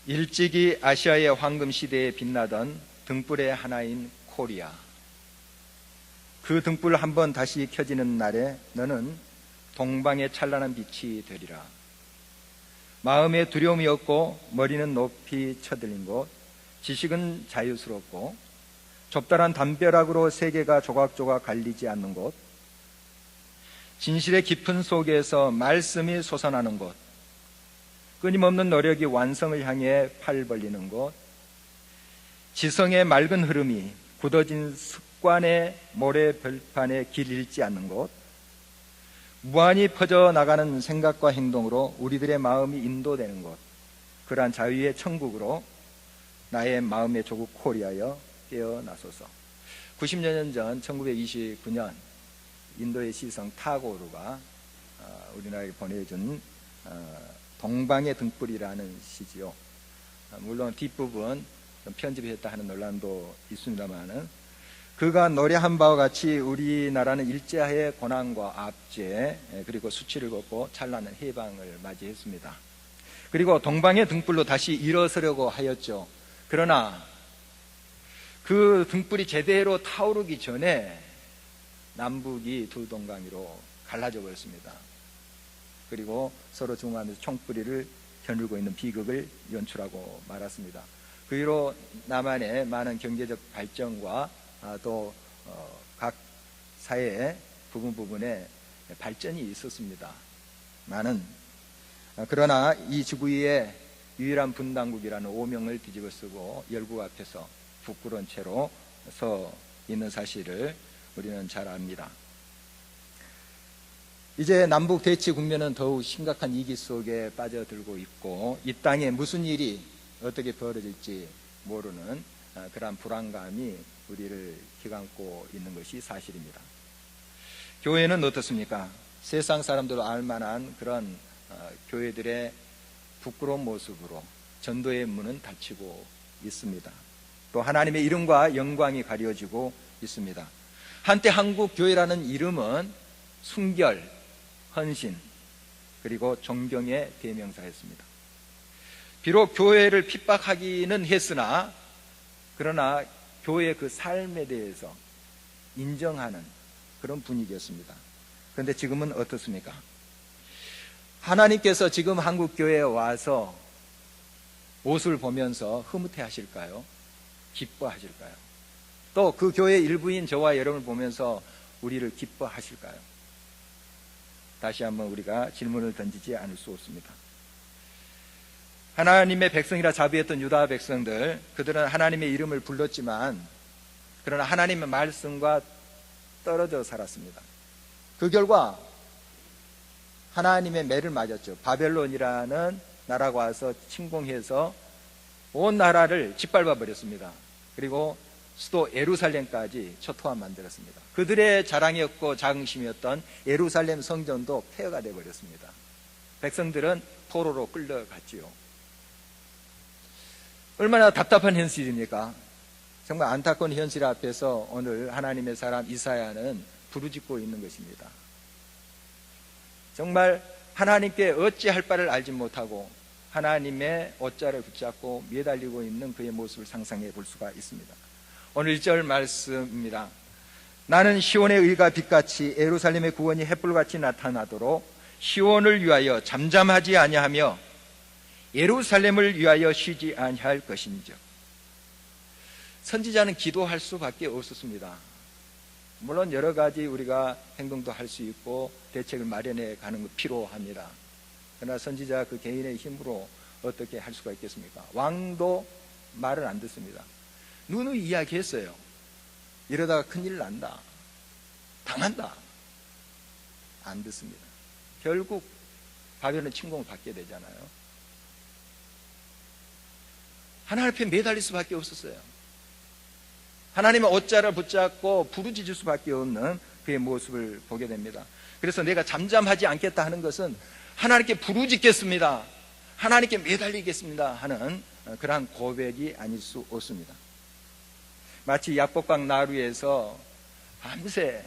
일찍이 아시아의 황금 시대에 빛나던 등불의 하나인 코리아, 그 등불 한번 다시 켜지는 날에 너는 동방의 찬란한 빛이 되리라. 마음에 두려움이 없고 머리는 높이 쳐들린 곳, 지식은 자유스럽고 좁다란 담벼락으로 세계가 조각조각 갈리지 않는 곳, 진실의 깊은 속에서 말씀이 솟아나는 곳, 끊임없는 노력이 완성을 향해 팔 벌리는 곳, 지성의 맑은 흐름이 굳어진 습관의 모래별판에 길 잃지 않는 곳, 무한히 퍼져나가는 생각과 행동으로 우리들의 마음이 인도되는 곳, 그러한 자유의 천국으로 나의 마음의 조국 코리아여 깨어나소서. 90여 년 전 1929년 인도의 시성 타고르가 우리나라에 보내준 동방의 등불이라는 시지요. 물론 뒷부분 편집했다 하는 논란도 있습니다만은, 그가 노래한 바와 같이 우리나라는 일제의 고난과 압제 그리고 수치를 겪고 찬란한 해방을 맞이했습니다. 그리고 동방의 등불로 다시 일어서려고 하였죠. 그러나 그 등불이 제대로 타오르기 전에 남북이 두 동강으로 갈라져 버렸습니다. 그리고 서로 중화하면서 총뿌리를 겨누고 있는 비극을 연출하고 말았습니다. 그 이후로 남한의 많은 경제적 발전과 또 각 사회의 부분에 발전이 있었습니다. 그러나 이 지구의 유일한 분단국이라는 오명을 뒤집어 쓰고 열국 앞에서 부끄러운 채로 서 있는 사실을 우리는 잘 압니다. 이제 남북 대치 국면은 더욱 심각한 위기 속에 빠져들고 있고, 이 땅에 무슨 일이 어떻게 벌어질지 모르는 그러한 불안감이 우리를 휘감고 있는 것이 사실입니다. 교회는 어떻습니까? 세상 사람들도 알만한 그런 교회들의 부끄러운 모습으로 전도의 문은 닫히고 있습니다. 또 하나님의 이름과 영광이 가려지고 있습니다. 한때 한국 교회라는 이름은 순결, 헌신, 그리고 존경의 대명사였습니다. 비록 교회를 핍박하기는 했으나, 그러나 교회의 그 삶에 대해서 인정하는 그런 분위기였습니다. 그런데 지금은 어떻습니까? 하나님께서 지금 한국 교회에 와서 옷을 보면서 흐뭇해 하실까요? 기뻐하실까요? 또 그 교회의 일부인 저와 여러분을 보면서 우리를 기뻐하실까요? 다시 한번 우리가 질문을 던지지 않을 수 없습니다. 하나님의 백성이라 자부했던 유다 백성들, 그들은 하나님의 이름을 불렀지만 그러나 하나님의 말씀과 떨어져 살았습니다. 그 결과 하나님의 매를 맞았죠. 바벨론이라는 나라가 와서 침공해서 온 나라를 짓밟아 버렸습니다. 그리고 수도 예루살렘까지 초토화 만들었습니다. 그들의 자랑이었고 자긍심이었던 예루살렘 성전도 폐허가 되어버렸습니다. 백성들은 포로로 끌려갔지요. 얼마나 답답한 현실입니까? 정말 안타까운 현실 앞에서 오늘 하나님의 사람 이사야는 부르짖고 있는 것입니다. 정말 하나님께 어찌할 바를 알지 못하고 하나님의 옷자를 붙잡고 매달리고 있는 그의 모습을 상상해 볼 수가 있습니다. 오늘 1절 말씀입니다. 나는 시온의 의가 빛같이 예루살렘의 구원이 햇불같이 나타나도록 시온을 위하여 잠잠하지 아니하며 예루살렘을 위하여 쉬지 아니할 것인즉. 선지자는 기도할 수밖에 없었습니다. 물론 여러 가지 우리가 행동도 할 수 있고 대책을 마련해 가는 것 필요합니다. 그러나 선지자 그 개인의 힘으로 어떻게 할 수가 있겠습니까? 왕도 말을 안 듣습니다. 누누이 이야기했어요. 이러다가 큰일 난다, 당한다. 안 듣습니다. 결국 바벨론 침공을 받게 되잖아요. 하나님 앞에 매달릴 수밖에 없었어요. 하나님의 옷자를 붙잡고 부르짖을 수밖에 없는 그의 모습을 보게 됩니다. 그래서 내가 잠잠하지 않겠다 하는 것은 하나님께 부르짖겠습니다, 하나님께 매달리겠습니다 하는 그러한 고백이 아닐 수 없습니다. 마치 약복강 나루에서 밤새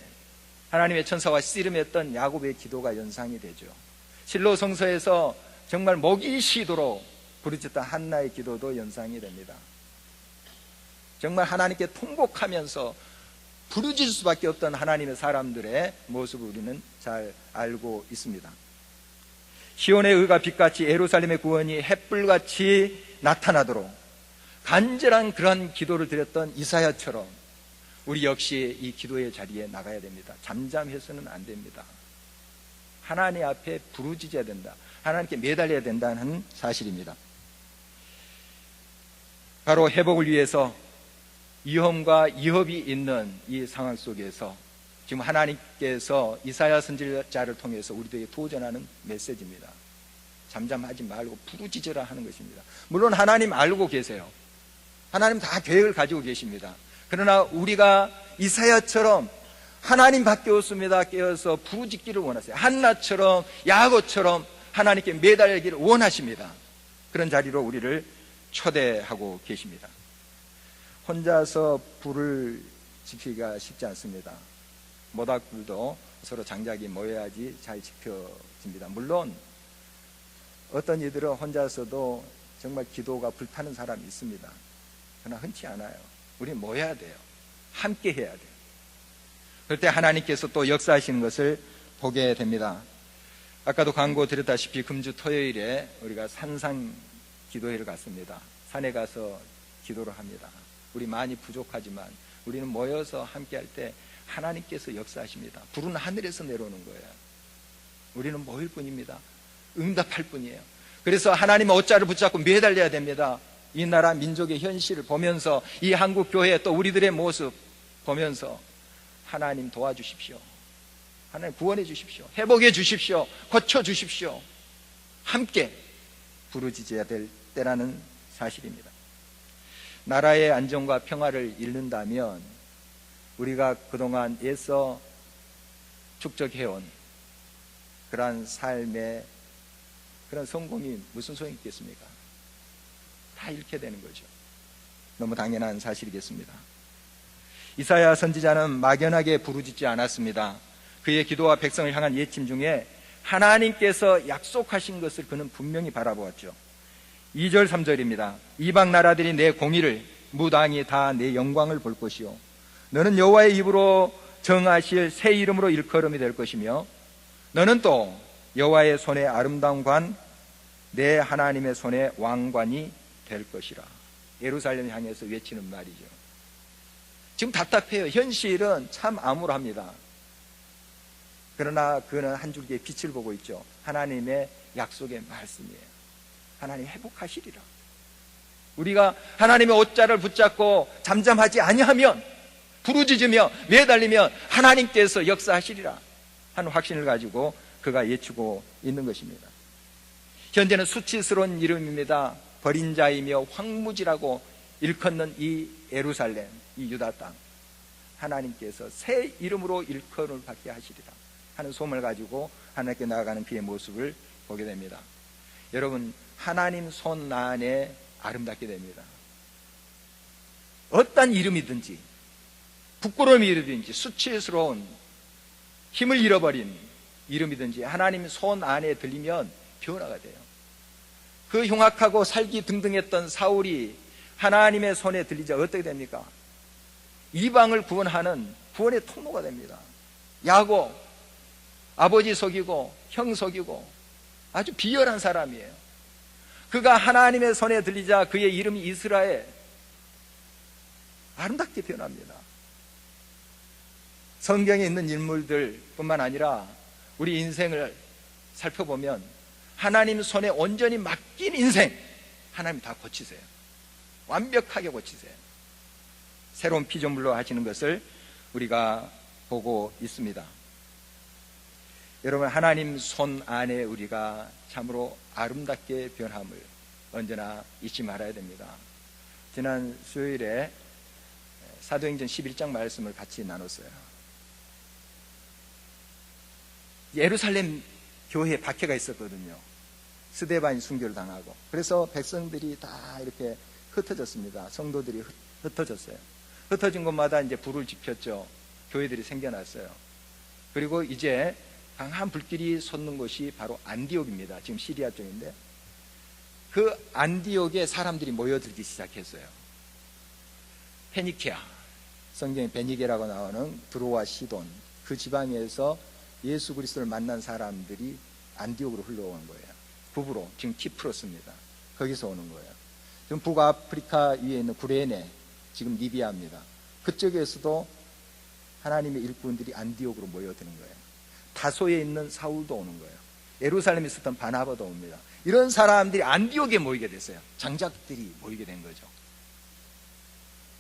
하나님의 천사와 씨름했던 야곱의 기도가 연상이 되죠. 실로 성서에서 정말 목이 쉬도록 부르짖던 한나의 기도도 연상이 됩니다. 정말 하나님께 통곡하면서 부르짖을 수밖에 없던 하나님의 사람들의 모습을 우리는 잘 알고 있습니다. 시온의 의가 빛같이 예루살렘의 구원이 햇불같이 나타나도록 간절한 그런 기도를 드렸던 이사야처럼 우리 역시 이 기도의 자리에 나가야 됩니다. 잠잠해서는 안 됩니다. 하나님 앞에 부르짖어야 된다. 하나님께 매달려야 된다는 사실입니다. 바로 회복을 위해서 위험과 위협이 있는 이 상황 속에서 지금 하나님께서 이사야 선지자를 통해서 우리들에게 도전하는 메시지입니다. 잠잠하지 말고 부르짖으라 하는 것입니다. 물론 하나님 알고 계세요. 하나님 다 계획을 가지고 계십니다. 그러나 우리가 이사야처럼 하나님밖에 없습니다 깨어서 부르짖기를 원하세요. 한나처럼 야고처럼 하나님께 매달리기를 원하십니다. 그런 자리로 우리를 초대하고 계십니다. 혼자서 불을 지키기가 쉽지 않습니다. 모닥불도 서로 장작이 모여야지 잘 지켜집니다. 물론 어떤 이들은 혼자서도 정말 기도가 불타는 사람이 있습니다. 그러나 흔치 않아요. 우리는 모여야 돼요. 함께 해야 돼요. 그럴 때 하나님께서 또 역사하시는 것을 보게 됩니다. 아까도 광고 드렸다시피 금주 토요일에 우리가 산상 기도회를 갔습니다. 산에 가서 기도를 합니다. 우리 많이 부족하지만 우리는 모여서 함께 할 때 하나님께서 역사하십니다. 불은 하늘에서 내려오는 거예요. 우리는 모일 뿐입니다. 응답할 뿐이에요. 그래서 하나님의 옷자를 붙잡고 매달려야 됩니다. 이 나라 민족의 현실을 보면서 이 한국 교회 또 우리들의 모습 보면서 하나님 도와주십시오. 하나님 구원해 주십시오. 회복해 주십시오. 고쳐 주십시오. 함께 부르짖어야 될 때라는 사실입니다. 나라의 안정과 평화를 잃는다면 우리가 그동안 애써 축적해온 그러한 삶의 그런 성공이 무슨 소용이 있겠습니까? 다 잃게 되는 거죠. 너무 당연한 사실이겠습니다. 이사야 선지자는 막연하게 부르짖지 않았습니다. 그의 기도와 백성을 향한 예침 중에 하나님께서 약속하신 것을 그는 분명히 바라보았죠. 2절 3절입니다. 이방 나라들이 내 공의를 무당이 다 내 영광을 볼 것이요 너는 여호와의 입으로 정하실 새 이름으로 일컬음이 될 것이며 너는 또 여호와의 손에 아름다운 관 내 하나님의 손에 왕관이 될 것이라. 예루살렘 향해서 외치는 말이죠. 지금 답답해요. 현실은 참 암울합니다. 그러나 그는 한 줄기의 빛을 보고 있죠. 하나님의 약속의 말씀이에요. 하나님 회복하시리라. 우리가 하나님의 옷자를 붙잡고 잠잠하지 아니하면 부르짖으며 매달리면 하나님께서 역사하시리라 하는 확신을 가지고 그가 예추고 있는 것입니다. 현재는 수치스러운 이름입니다. 버린 자이며 황무지라고 일컫는 이 예루살렘, 이 유다 땅, 하나님께서 새 이름으로 일컬음을 받게 하시리라 하는 소문을 가지고 하나님께 나아가는 그의 모습을 보게 됩니다. 여러분, 하나님 손 안에 아름답게 됩니다. 어떤 이름이든지 부끄러움이 이름이든지 수치스러운 힘을 잃어버린 이름이든지 하나님 손 안에 들리면 변화가 돼요. 그 흉악하고 살기 등등했던 사울이 하나님의 손에 들리자 어떻게 됩니까? 이방을 구원하는 구원의 통로가 됩니다. 야곱, 아버지 속이고 형 속이고 아주 비열한 사람이에요. 그가 하나님의 손에 들리자 그의 이름이 이스라엘, 아름답게 변합니다. 성경에 있는 인물들 뿐만 아니라 우리 인생을 살펴보면 하나님 손에 온전히 맡긴 인생 하나님 다 고치세요. 완벽하게 고치세요. 새로운 피조물로 하시는 것을 우리가 보고 있습니다. 여러분, 하나님 손 안에 우리가 참으로 아름답게 변함을 언제나 잊지 말아야 됩니다. 지난 수요일에 사도행전 11장 말씀을 같이 나눴어요. 예루살렘 교회에 박해가 있었거든요. 스데반이 순교를 당하고. 그래서 백성들이 다 이렇게 흩어졌습니다. 성도들이 흩어졌어요. 흩어진 곳마다 이제 불을 지폈죠. 교회들이 생겨났어요. 그리고 이제 강한 불길이 솟는 곳이 바로 안디옥입니다. 지금 시리아 쪽인데 그 안디옥에 사람들이 모여들기 시작했어요. 페니케아, 성경에 베니게라고 나오는 드로와 시돈, 그 지방에서 예수 그리스도를 만난 사람들이 안디옥으로 흘러오는 거예요. 북으로, 지금 키프로스입니다. 거기서 오는 거예요. 지금 북아프리카 위에 있는 구레네, 지금 리비아입니다. 그쪽에서도 하나님의 일꾼들이 안디옥으로 모여드는 거예요. 다소에 있는 사울도 오는 거예요. 예루살렘에 있었던 바나바도 옵니다. 이런 사람들이 안디옥에 모이게 됐어요. 장작들이 모이게 된 거죠.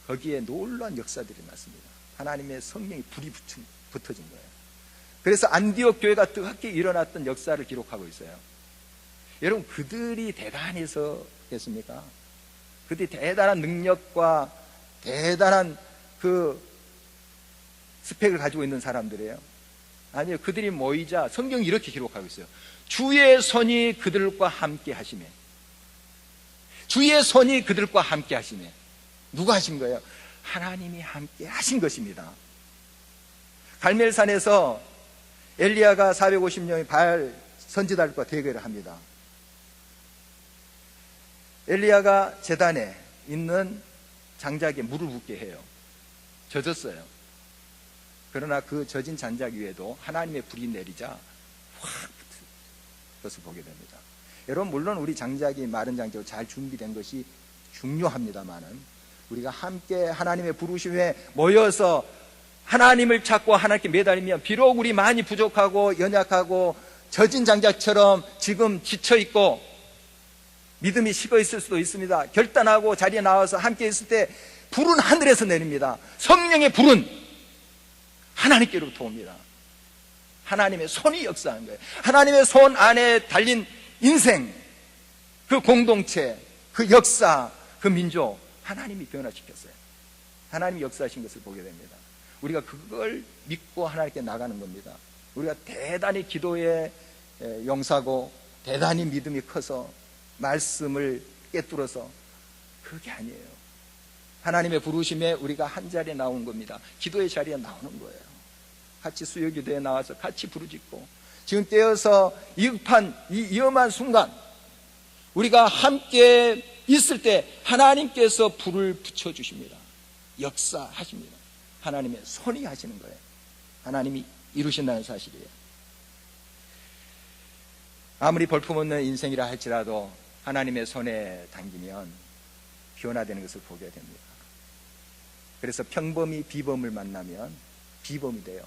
거기에 놀라운 역사들이 났습니다. 하나님의 성령이 불이 붙어진 거예요. 그래서 안디옥 교회가 뜨겁게 일어났던 역사를 기록하고 있어요. 여러분, 그들이 대단해서겠습니까? 그들이 대단한 능력과 대단한 그 스펙을 가지고 있는 사람들이에요. 아니요, 그들이 모이자 성경이 이렇게 기록하고 있어요. 주의 손이 그들과 함께 하시매. 주의 손이 그들과 함께 하시매. 누가 하신 거예요? 하나님이 함께 하신 것입니다. 갈멜산에서 엘리야가 450명의 바알 선지자들과 대결을 합니다. 엘리야가 제단에 있는 장작에 물을 붓게 해요. 젖었어요. 그러나 그 젖은 장작 위에도 하나님의 불이 내리자 확 붙은 것을 보게 됩니다. 여러분, 물론 우리 장작이 마른 장작으로 잘 준비된 것이 중요합니다만은 우리가 함께 하나님의 부르심에 모여서 하나님을 찾고 하나님께 매달리면 비록 우리 많이 부족하고 연약하고 젖은 장작처럼 지금 지쳐있고 믿음이 식어 있을 수도 있습니다. 결단하고 자리에 나와서 함께 있을 때 불은 하늘에서 내립니다. 성령의 불은 하나님께로부터 옵니다. 하나님의 손이 역사한 거예요. 하나님의 손 안에 달린 인생, 그 공동체, 그 역사, 그 민족, 하나님이 변화시켰어요. 하나님이 역사하신 것을 보게 됩니다. 우리가 그걸 믿고 하나님께 나가는 겁니다. 우리가 대단히 기도에 용사고 대단히 믿음이 커서 말씀을 꿰뚫어서 그게 아니에요. 하나님의 부르심에 우리가 한 자리에 나온 겁니다. 기도의 자리에 나오는 거예요. 같이 수요기도에 나와서 같이 부르짖고 지금 떼어서 위급한 이 위험한 순간 우리가 함께 있을 때 하나님께서 불을 붙여주십니다. 역사하십니다. 하나님의 손이 하시는 거예요. 하나님이 이루신다는 사실이에요. 아무리 볼품없는 인생이라 할지라도 하나님의 손에 당기면 변화되는 것을 보게 됩니다. 그래서 평범이 비범을 만나면 비범이 돼요.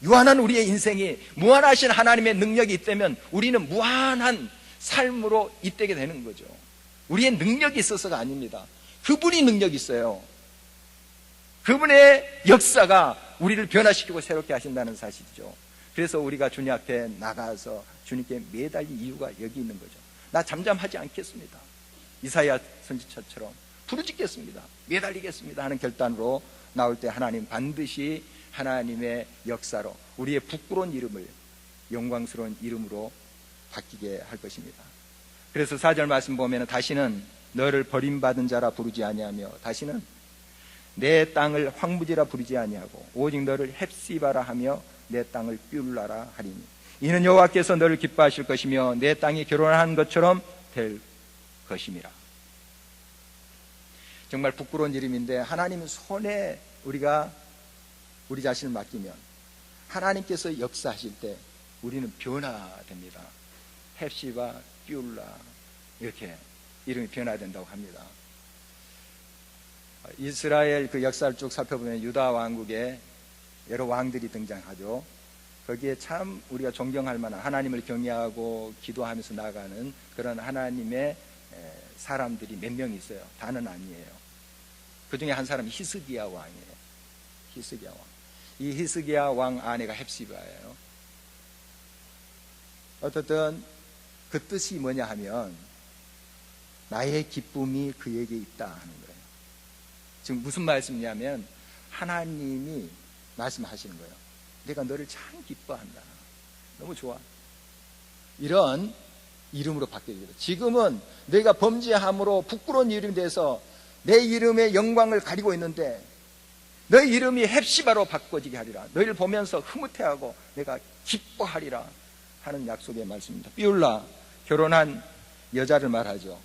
유한한 우리의 인생이 무한하신 하나님의 능력이 있다면 우리는 무한한 삶으로 잇대게 되는 거죠. 우리의 능력이 있어서가 아닙니다. 그분이 능력이 있어요. 그분의 역사가 우리를 변화시키고 새롭게 하신다는 사실이죠. 그래서 우리가 주님 앞에 나가서 주님께 매달릴 이유가 여기 있는 거죠. 나 잠잠하지 않겠습니다. 이사야 선지자처럼 부르짖겠습니다. 매달리겠습니다 하는 결단으로 나올 때 하나님 반드시 하나님의 역사로 우리의 부끄러운 이름을 영광스러운 이름으로 바뀌게 할 것입니다. 그래서 4절 말씀 보면 다시는 너를 버림받은 자라 부르지 아니하며 다시는 내 땅을 황무지라 부르지 아니하고 오직 너를 헵시바라 하며 내 땅을 뷸라라 하리니 이는 여호와께서 너를 기뻐하실 것이며 내 땅이 결혼한 것처럼 될 것임이라. 정말 부끄러운 이름인데 하나님 손에 우리가 우리 자신을 맡기면 하나님께서 역사하실 때 우리는 변화됩니다. 헵시바, 뷸라 이렇게 이름이 변화된다고 합니다. 이스라엘 그 역사를 쭉 살펴보면 유다 왕국에 여러 왕들이 등장하죠. 거기에 참 우리가 존경할 만한 하나님을 경외하고 기도하면서 나아가는 그런 하나님의 사람들이 몇 명 있어요. 다는 아니에요. 그 중에 한 사람이 히스기야 왕이에요. 히스기야 왕. 이 히스기야 왕 아내가 헵시바예요. 어떻든 그 뜻이 뭐냐 하면 나의 기쁨이 그에게 있다 하는 거예요. 지금 무슨 말씀이냐면 하나님이 말씀하시는 거예요. 내가 너를 참 기뻐한다. 너무 좋아. 이런 이름으로 바뀌어집니다. 지금은 내가 범죄함으로 부끄러운 이름이 돼서 내 이름의 영광을 가리고 있는데 너의 이름이 헵시바로 바꿔지게 하리라. 너희를 보면서 흐뭇해하고 내가 기뻐하리라 하는 약속의 말씀입니다. 뷸라, 결혼한 여자를 말하죠.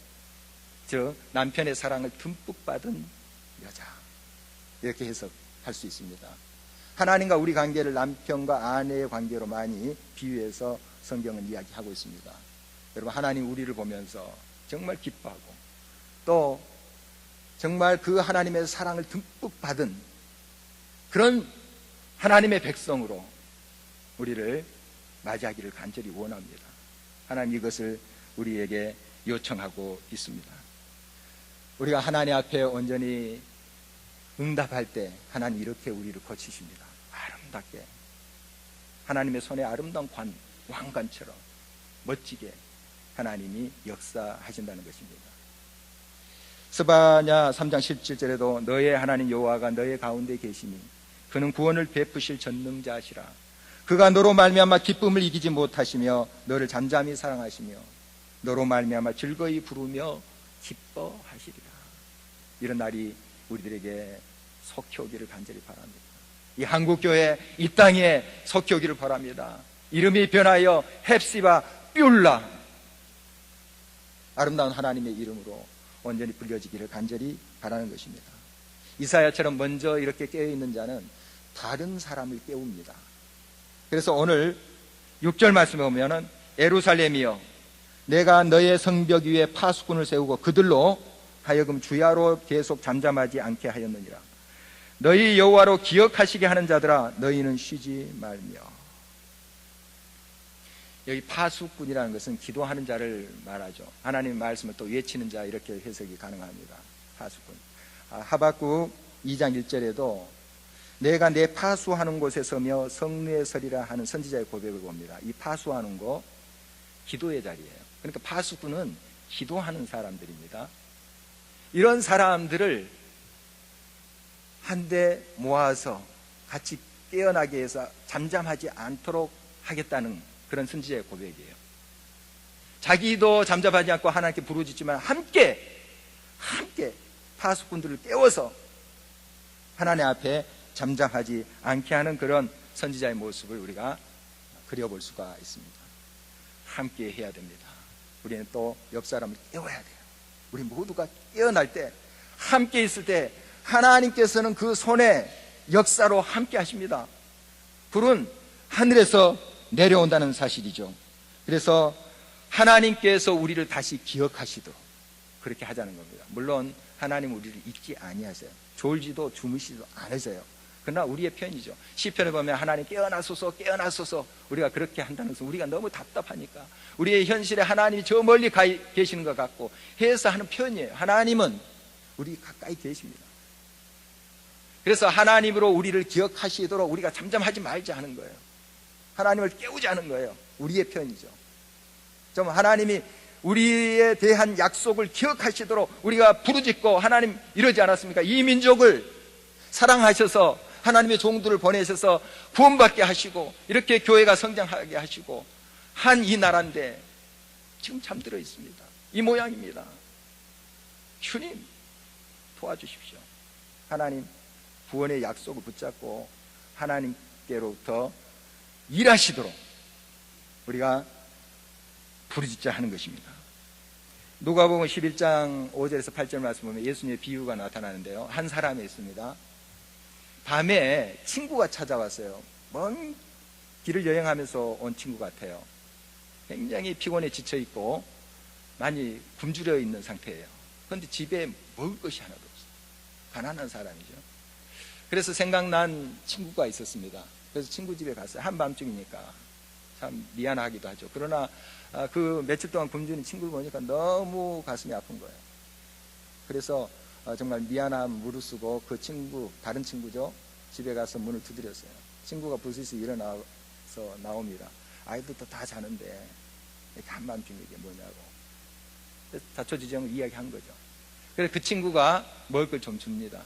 즉 남편의 사랑을 듬뿍 받은 여자, 이렇게 해석할 수 있습니다. 하나님과 우리 관계를 남편과 아내의 관계로 많이 비유해서 성경은 이야기하고 있습니다. 여러분, 하나님 우리를 보면서 정말 기뻐하고 또 정말 그 하나님의 사랑을 듬뿍 받은 그런 하나님의 백성으로 우리를 맞이하기를 간절히 원합니다. 하나님 이것을 우리에게 요청하고 있습니다. 우리가 하나님 앞에 온전히 응답할 때 하나님 이렇게 우리를 거치십니다. 아름답게 하나님의 손에 아름다운 왕관처럼 멋지게 하나님이 역사하신다는 것입니다. 스바냐 3장 17절에도 너의 하나님 여호와가 너의 가운데 계시니 그는 구원을 베푸실 전능자시라. 그가 너로 말미암아 기쁨을 이기지 못하시며 너를 잠잠히 사랑하시며 너로 말미암아 즐거이 부르며 기뻐하시리라. 이런 날이 우리들에게 속히 오기를 간절히 바랍니다. 이 한국교회 이 땅에 속히 오기를 바랍니다. 이름이 변하여 헵시바 뷸라, 아름다운 하나님의 이름으로 온전히 불려지기를 간절히 바라는 것입니다. 이사야처럼 먼저 이렇게 깨어있는 자는 다른 사람을 깨웁니다. 그래서 오늘 6절 말씀에 보면은 예루살렘이여 내가 너의 성벽 위에 파수꾼을 세우고 그들로 하여금 주야로 계속 잠잠하지 않게 하였느니라. 너희 여호와로 기억하시게 하는 자들아 너희는 쉬지 말며. 여기 파수꾼이라는 것은 기도하는 자를 말하죠. 하나님의 말씀을 또 외치는 자, 이렇게 해석이 가능합니다. 파수꾼. 하박국 2장 1절에도 내가 내 파수하는 곳에 서며 성루에 서리라 하는 선지자의 고백을 봅니다. 이 파수하는 곳, 기도의 자리예요. 그러니까 파수꾼은 기도하는 사람들입니다. 이런 사람들을 한데 모아서 같이 깨어나게 해서 잠잠하지 않도록 하겠다는 그런 선지자의 고백이에요. 자기도 잠잠하지 않고 하나님께 부르짖지만 함께 파수꾼들을 깨워서 하나님 앞에 잠잠하지 않게 하는 그런 선지자의 모습을 우리가 그려볼 수가 있습니다. 함께 해야 됩니다. 우리는 또 옆 사람을 깨워야 돼요. 우리 모두가 깨어날 때, 함께 있을 때 하나님께서는 그 손의 역사로 함께 하십니다. 불은 하늘에서 내려온다는 사실이죠. 그래서 하나님께서 우리를 다시 기억하시도록 그렇게 하자는 겁니다. 물론 하나님 우리를 잊지 아니하세요. 졸지도 주무시지도 않으세요. 그러나 우리의 편이죠. 시편에 보면 하나님 깨어나소서 깨어나소서, 우리가 그렇게 한다는 것은 우리가 너무 답답하니까 우리의 현실에 하나님이 저 멀리 가 계시는 것 같고 해서 하는 편이에요. 하나님은 우리 가까이 계십니다. 그래서 하나님으로 우리를 기억하시도록 우리가 잠잠하지 말자 하는 거예요. 하나님을 깨우지 않은 거예요. 우리의 편이죠. 좀 하나님이 우리에 대한 약속을 기억하시도록 우리가 부르짖고, 하나님 이러지 않았습니까? 이 민족을 사랑하셔서 하나님의 종들을 보내셔서 구원받게 하시고 이렇게 교회가 성장하게 하시고 한 이 나라인데 지금 잠들어 있습니다. 이 모양입니다. 주님 도와주십시오. 하나님 구원의 약속을 붙잡고 하나님께로부터 일하시도록 우리가 부르짖자 하는 것입니다. 누가복음 11장 5절에서 8절 말씀 보면 예수님의 비유가 나타나는데요. 한 사람이 있습니다. 밤에 친구가 찾아왔어요. 먼 길을 여행하면서 온 친구 같아요. 굉장히 피곤해 지쳐있고 많이 굶주려 있는 상태예요. 그런데 집에 먹을 것이 하나도 없어요. 가난한 사람이죠. 그래서 생각난 친구가 있었습니다. 그래서 친구 집에 갔어요. 한밤중이니까 참 미안하기도 하죠. 그러나 그 며칠 동안 굶주린 친구를 보니까 너무 가슴이 아픈 거예요. 그래서 정말 미안함 무릅쓰고 그 친구, 다른 친구죠, 집에 가서 문을 두드렸어요. 친구가 부스스 일어나서 나옵니다. 아이들도 다 자는데 이렇게 한밤중에 이게 뭐냐고 자초지종을 이야기한 거죠. 그래서 그 친구가 먹을 걸 좀 줍니다.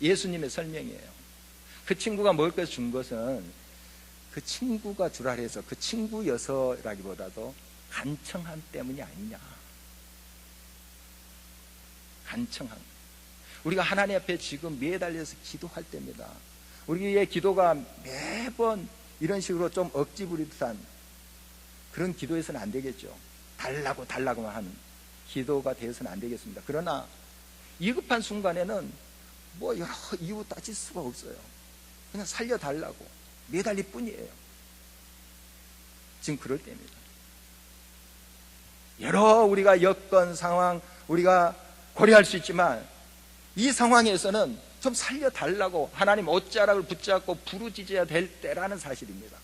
예수님의 설명이에요. 그 친구가 먹을 걸 준 것은 그 친구가 주라 해서 그 친구여서라기보다도 간청함 때문이 아니냐. 간청함. 우리가 하나님 앞에 지금 매달려서 기도할 때입니다. 우리의 기도가 매번 이런 식으로 좀 억지 부리듯한 그런 기도에서는 안 되겠죠. 달라고만 하는 기도가 되어서는 안 되겠습니다. 그러나 위급한 순간에는 뭐 여러 이유 따질 수가 없어요. 그냥 살려달라고 매달릴 뿐이에요. 지금 그럴 때입니다. 여러 우리가 여건 상황 우리가 고려할 수 있지만 이 상황에서는 좀 살려달라고 하나님 옷자락을 붙잡고 부르짖어야 될 때라는 사실입니다.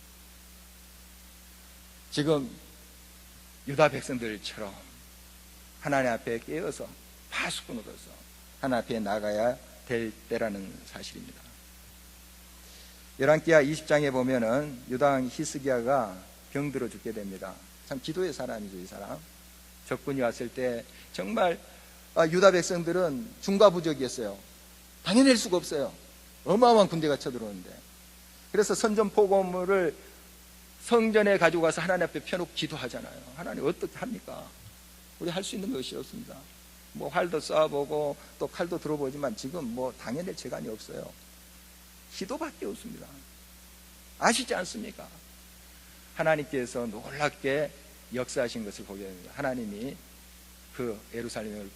지금 유다 백성들처럼 하나님 앞에 깨어서 파수꾼으로서 하나님 앞에 나가야 될 때라는 사실입니다. 열왕기하 20장에 보면은 유다왕 히스기야가 병들어 죽게 됩니다. 참 기도의 사람이죠, 이 사람. 적군이 왔을 때 정말 유다 백성들은 중과부적이었어요. 당해낼 수가 없어요. 어마어마한 군대가 쳐들어오는데. 그래서 선전포고물을 성전에 가지고 가서 하나님 앞에 펴놓고 기도하잖아요. 하나님 어떻게 합니까? 우리 할 수 있는 것이 없습니다. 뭐 활도 쏴보고 또 칼도 들어보지만 지금 뭐 당해낼 재간이 없어요. 기도밖에 없습니다. 아시지 않습니까? 하나님께서 놀랍게 역사하신 것을 보게 됩니다. 하나님이 그 예루살렘을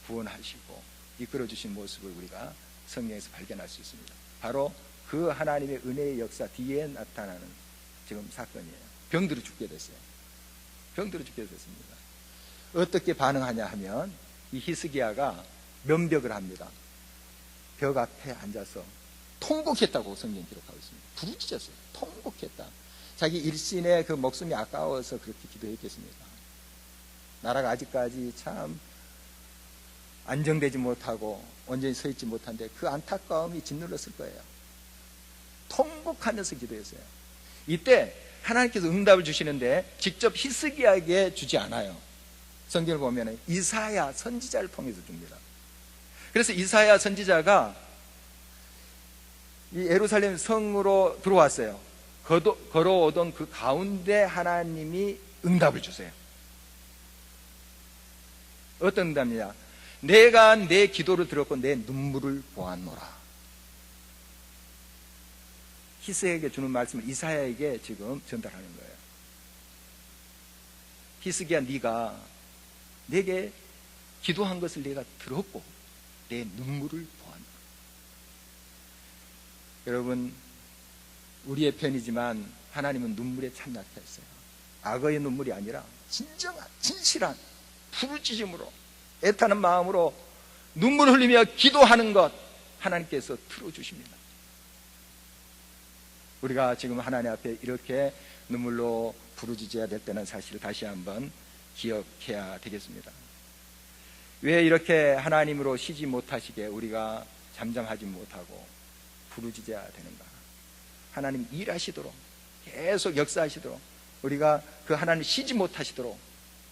구원하시고 이끌어주신 모습을 우리가 성경에서 발견할 수 있습니다. 바로 그 하나님의 은혜의 역사 뒤에 나타나는 지금 사건이에요. 병들어 죽게 됐어요. 병들어 죽게 됐습니다. 어떻게 반응하냐 하면 이 히스기야가 면벽을 합니다. 벽 앞에 앉아서 통곡했다고 성경이 기록하고 있습니다. 부르짖었어요. 통곡했다. 자기 일신의 그 목숨이 아까워서 그렇게 기도했겠습니까? 나라가 아직까지 참 안정되지 못하고 온전히 서 있지 못한데 그 안타까움이 짓눌렀을 거예요. 통곡하면서 기도했어요. 이때 하나님께서 응답을 주시는데 직접 히스기야에게 주지 않아요. 성경을 보면 이사야 선지자를 통해서 줍니다. 그래서 이사야 선지자가 이 예루살렘 성으로 들어왔어요. 걸어오던 그 가운데 하나님이 응답을 주세요. 어떤 응답이냐? 내가 내 기도를 들었고 내 눈물을 보았노라. 히스기야에게 주는 말씀을 이사야에게 지금 전달하는 거예요. 히스기야, 네가 내게 기도한 것을 내가 들었고 내 눈물을 보았노라. 여러분, 우리의 편이지만 하나님은 눈물에 참 약했어요. 악어의 눈물이 아니라 진정한 진실한 부르짖음으로 애타는 마음으로 눈물 흘리며 기도하는 것 하나님께서 들어주십니다. 우리가 지금 하나님 앞에 이렇게 눈물로 부르짖어야 될 때는 사실 다시 한번 기억해야 되겠습니다. 왜 이렇게 하나님으로 쉬지 못하시게 우리가 잠잠하지 못하고 부르짖어야 되는가? 하나님 일하시도록 계속 역사하시도록 우리가 그 하나님 쉬지 못하시도록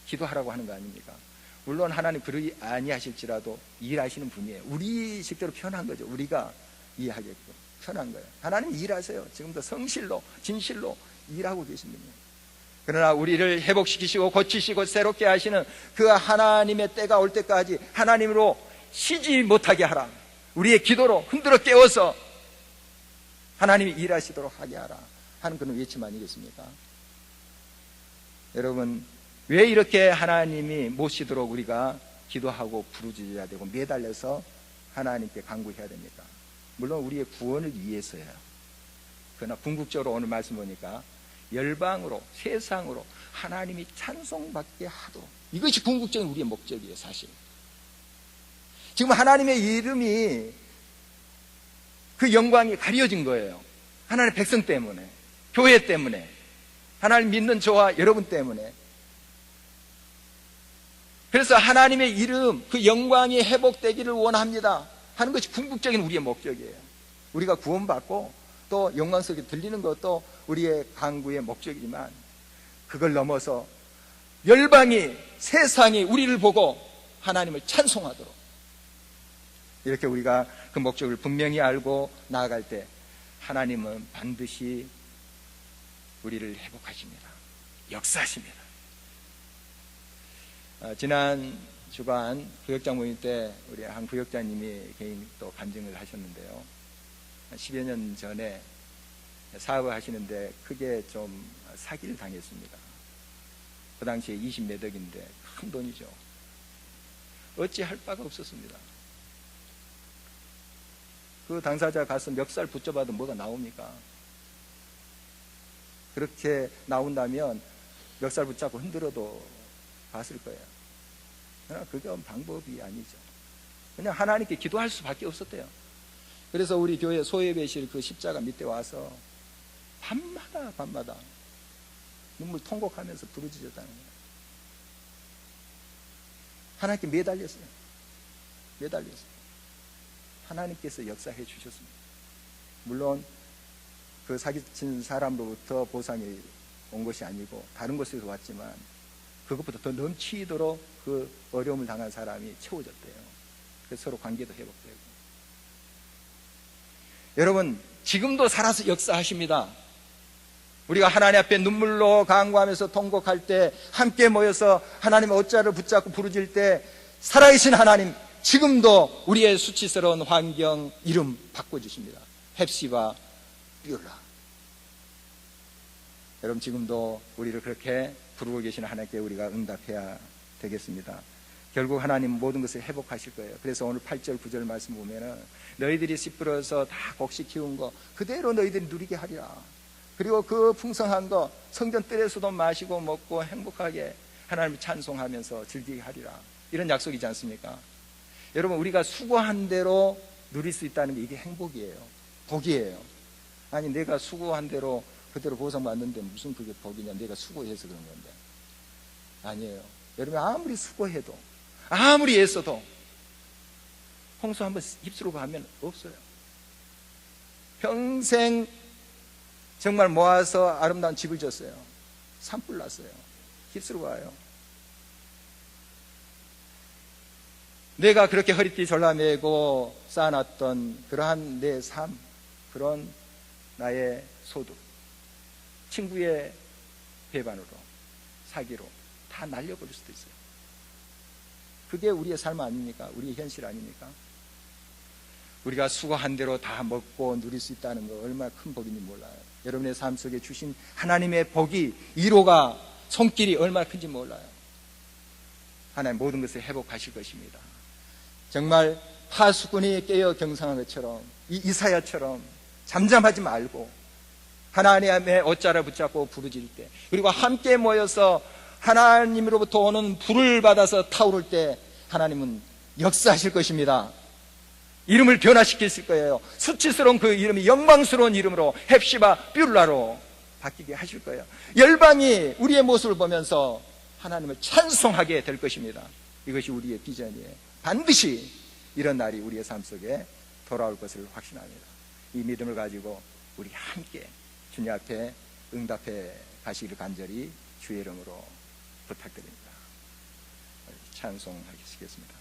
기도하라고 하는 거 아닙니까? 물론 하나님 그러지 아니하실지라도 일하시는 분이에요. 우리 식대로 편한 거죠. 우리가 이해하게끔 편한 거예요. 하나님 일하세요. 지금도 성실로 진실로 일하고 계신 분이에요. 그러나 우리를 회복시키시고 고치시고 새롭게 하시는 그 하나님의 때가 올 때까지 하나님으로 쉬지 못하게 하라. 우리의 기도로 흔들어 깨워서 하나님이 일하시도록 하게 하라 하는 그런 외침 아니겠습니까? 여러분, 왜 이렇게 하나님이 못 쉬도록 우리가 기도하고 부르짖어야 되고 매달려서 하나님께 간구해야 됩니까? 물론 우리의 구원을 위해서예요. 그러나 궁극적으로 오늘 말씀 보니까 열방으로 세상으로 하나님이 찬송받게 하도록, 이것이 궁극적인 우리의 목적이에요. 사실 지금 하나님의 이름이 그 영광이 가려진 거예요. 하나님의 백성 때문에, 교회 때문에, 하나님 믿는 저와 여러분 때문에. 그래서 하나님의 이름, 그 영광이 회복되기를 원합니다 하는 것이 궁극적인 우리의 목적이에요. 우리가 구원받고 또 영광스럽게 들리는 것도 우리의 간구의 목적이지만 그걸 넘어서 열방이, 세상이 우리를 보고 하나님을 찬송하도록, 이렇게 우리가 그 목적을 분명히 알고 나아갈 때 하나님은 반드시 우리를 회복하십니다. 역사하십니다. 지난 주간 구역장 모임 때 우리 한 구역장님이 개인 또 간증을 하셨는데요. 10여 년 전에 사업을 하시는데 크게 좀 사기를 당했습니다. 그 당시에 20몇 억인데 큰 돈이죠. 어찌할 바가 없었습니다. 그 당사자 가서 멱살 붙잡아도 뭐가 나옵니까? 그렇게 나온다면 멱살 붙잡고 흔들어도 봤을 거예요. 그러나 그건 방법이 아니죠. 그냥 하나님께 기도할 수밖에 없었대요. 그래서 우리 교회 소예배실 그 십자가 밑에 와서 밤마다 눈물 통곡하면서 부르짖었다는 거예요. 하나님께 매달렸어요. 하나님께서 역사해 주셨습니다. 물론 그 사기친 사람으로부터 보상이 온 것이 아니고 다른 곳에서 왔지만 그것보다 더 넘치도록 그 어려움을 당한 사람이 채워졌대요. 그래서 서로 관계도 회복되고. 여러분, 지금도 살아서 역사하십니다. 우리가 하나님 앞에 눈물로 간구하면서 통곡할 때, 함께 모여서 하나님의 옷자를 붙잡고 부르짖을 때 살아계신 하나님, 지금도 우리의 수치스러운 환경 이름 바꿔주십니다. 헵시바 뷰라. 여러분, 지금도 우리를 그렇게 부르고 계시는 하나님께 우리가 응답해야 되겠습니다. 결국 하나님 모든 것을 회복하실 거예요. 그래서 오늘 8절 9절 말씀 보면은 너희들이 씹으러서 다 곡식 키운 거 그대로 너희들이 누리게 하리라. 그리고 그 풍성한 거 성전 뜰에서도 마시고 먹고 행복하게 하나님을 찬송하면서 즐기게 하리라. 이런 약속이지 않습니까? 여러분, 우리가 수고한 대로 누릴 수 있다는 게 이게 행복이에요. 복이에요. 아니, 내가 수고한 대로 그대로 보상받는데 무슨 그게 복이냐. 내가 수고해서 그런 건데. 아니에요. 여러분, 아무리 수고해도 아무리 애써도 홍수 한번 휩쓸고 가면 없어요. 평생 정말 모아서 아름다운 집을 졌어요. 산불 났어요. 휩쓸고 가요. 내가 그렇게 허리띠 졸라매고 쌓아놨던 그러한 내 삶, 그런 나의 소득, 친구의 배반으로, 사기로 다 날려버릴 수도 있어요. 그게 우리의 삶 아닙니까? 우리의 현실 아닙니까? 우리가 수고한 대로 다 먹고 누릴 수 있다는 거 얼마나 큰 복인지 몰라요. 여러분의 삶 속에 주신 하나님의 복이, 위로가, 손길이 얼마나 큰지 몰라요. 하나님 모든 것을 회복하실 것입니다. 정말 파수꾼이 깨어 경상한 것처럼, 이사야처럼 잠잠하지 말고 하나님의 옷자를 붙잡고 부르짖을 때, 그리고 함께 모여서 하나님으로부터 오는 불을 받아서 타오를 때 하나님은 역사하실 것입니다. 이름을 변화시키실 거예요. 수치스러운 그 이름이 영광스러운 이름으로 헵시바 뷰라로 바뀌게 하실 거예요. 열방이 우리의 모습을 보면서 하나님을 찬송하게 될 것입니다. 이것이 우리의 비전이에요. 반드시 이런 날이 우리의 삶 속에 돌아올 것을 확신합니다. 이 믿음을 가지고 우리 함께 주님 앞에 응답해 가시기를 간절히 주의 이름으로 부탁드립니다. 찬송하시겠습니다.